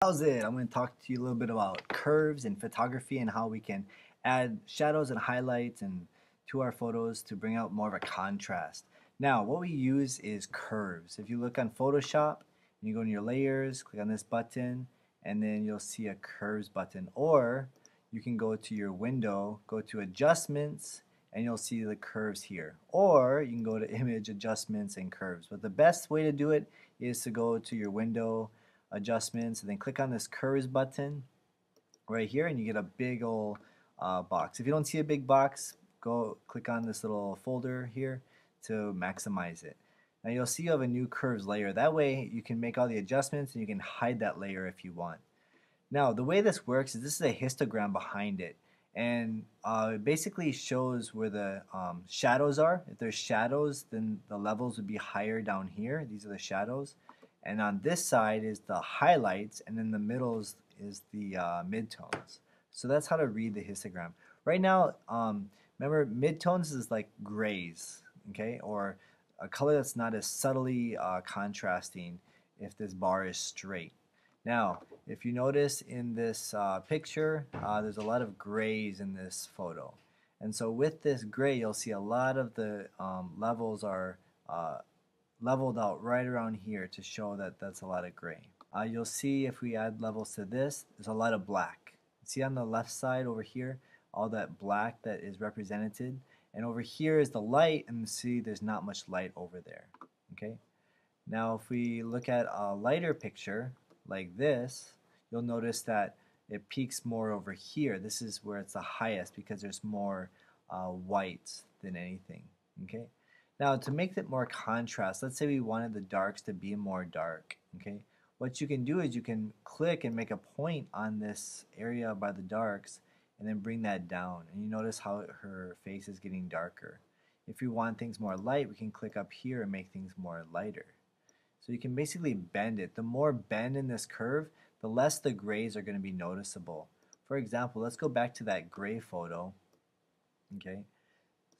How's it? I'm going to talk to you a little bit about curves in photography and how we can add shadows and highlights and to our photos to bring out more of a contrast. Now, what we use is curves. If you look on Photoshop, you go in your layers, click on this button, and then you'll see a curves button. Or you can go to your window, go to adjustments, and you'll see the curves here. Or you can go to image adjustments and curves. But the best way to do it is to go to your window, adjustments, and then click on this curves button right here, and you get a big old box. If you don't see a big box, go click on this little folder here to maximize it. Now you'll see you have a new curves layer. That way you can make all the adjustments and you can hide that layer if you want. Now the way this works is this is a histogram behind it, and it basically shows where the shadows are. If there's shadows, then the levels would be higher down here. These are the shadows. And on this side is the highlights, and in the middle is the midtones. So that's how to read the histogram. Right now, remember, midtones is like grays, okay, or a color that's not as subtly contrasting if this bar is straight. Now, if you notice in this picture, there's a lot of grays in this photo. And so with this gray, you'll see a lot of the levels are leveled out right around here to show that that's a lot of gray. You'll see if we add levels to this, there's a lot of black. See on the left side over here, all that black that is represented, and over here is the light, and see there's not much light over there. Okay. Now if we look at a lighter picture like this, you'll notice that it peaks more over here. This is where it's the highest because there's more whites than anything. Okay. Now to make it more contrast, let's say we wanted the darks to be more dark, okay? What you can do is you can click and make a point on this area by the darks and then bring that down. And you notice how her face is getting darker. If we want things more light, we can click up here and make things more lighter. So you can basically bend it. The more bend in this curve, the less the grays are going to be noticeable. For example, let's go back to that gray photo, okay?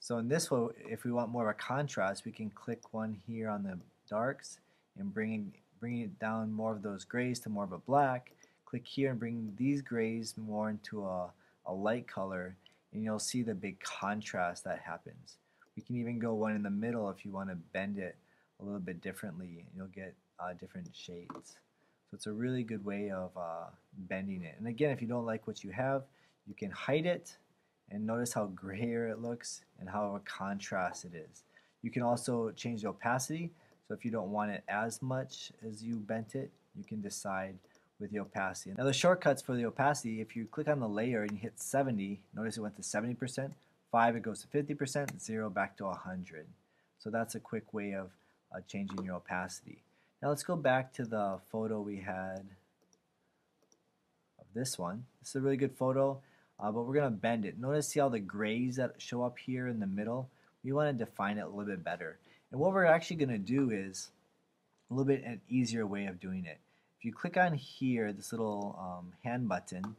So in this one, if we want more of a contrast, we can click one here on the darks and bring it down more of those grays to more of a black. Click here and bring these grays more into a light color, and you'll see the big contrast that happens. We can even go one in the middle if you want to bend it a little bit differently, and you'll get different shades. So it's a really good way of bending it. And again, if you don't like what you have, you can hide it. And notice how grayer it looks and how a contrast it is. You can also change the opacity. So if you don't want it as much as you bent it, you can decide with the opacity. Now the shortcuts for the opacity, if you click on the layer and you hit 70, notice it went to 70%, 5 it goes to 50%, 0 back to 100. So that's a quick way of changing your opacity. Now let's go back to the photo we had of this one. This is a really good photo. But we're going to bend it. Notice, see all the grays that show up here in the middle? We want to define it a little bit better. And what we're actually going to do is a little bit an easier way of doing it. If you click on here, this little hand button,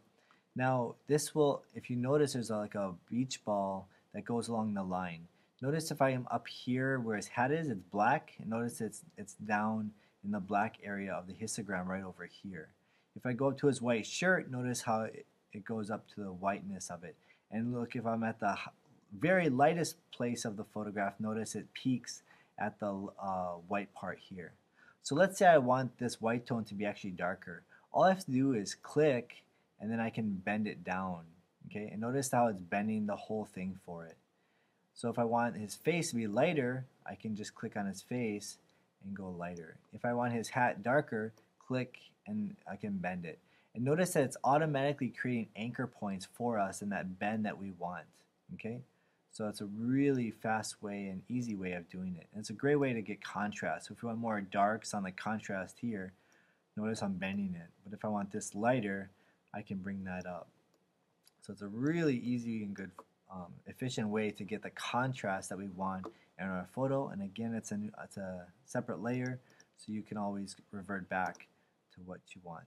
now this will, if you notice, there's like a beach ball that goes along the line. Notice if I am up here where his hat is, it's black. And notice it's down in the black area of the histogram right over here. If I go up to his white shirt, notice how it goes up to the whiteness of it. And look, if I'm at the very lightest place of the photograph, notice it peaks at the white part here. So let's say I want this white tone to be actually darker. All I have to do is click, and then I can bend it down. Okay, and notice how it's bending the whole thing for it. So if I want his face to be lighter, I can just click on his face and go lighter. If I want his hat darker, click and I can bend it. And notice that it's automatically creating anchor points for us in that bend that we want. Okay, so it's a really fast way and easy way of doing it. And it's a great way to get contrast. So if we want more darks on the contrast here, notice I'm bending it. But if I want this lighter, I can bring that up. So it's a really easy and good, efficient way to get the contrast that we want in our photo. And again, it's a separate layer, so you can always revert back to what you want.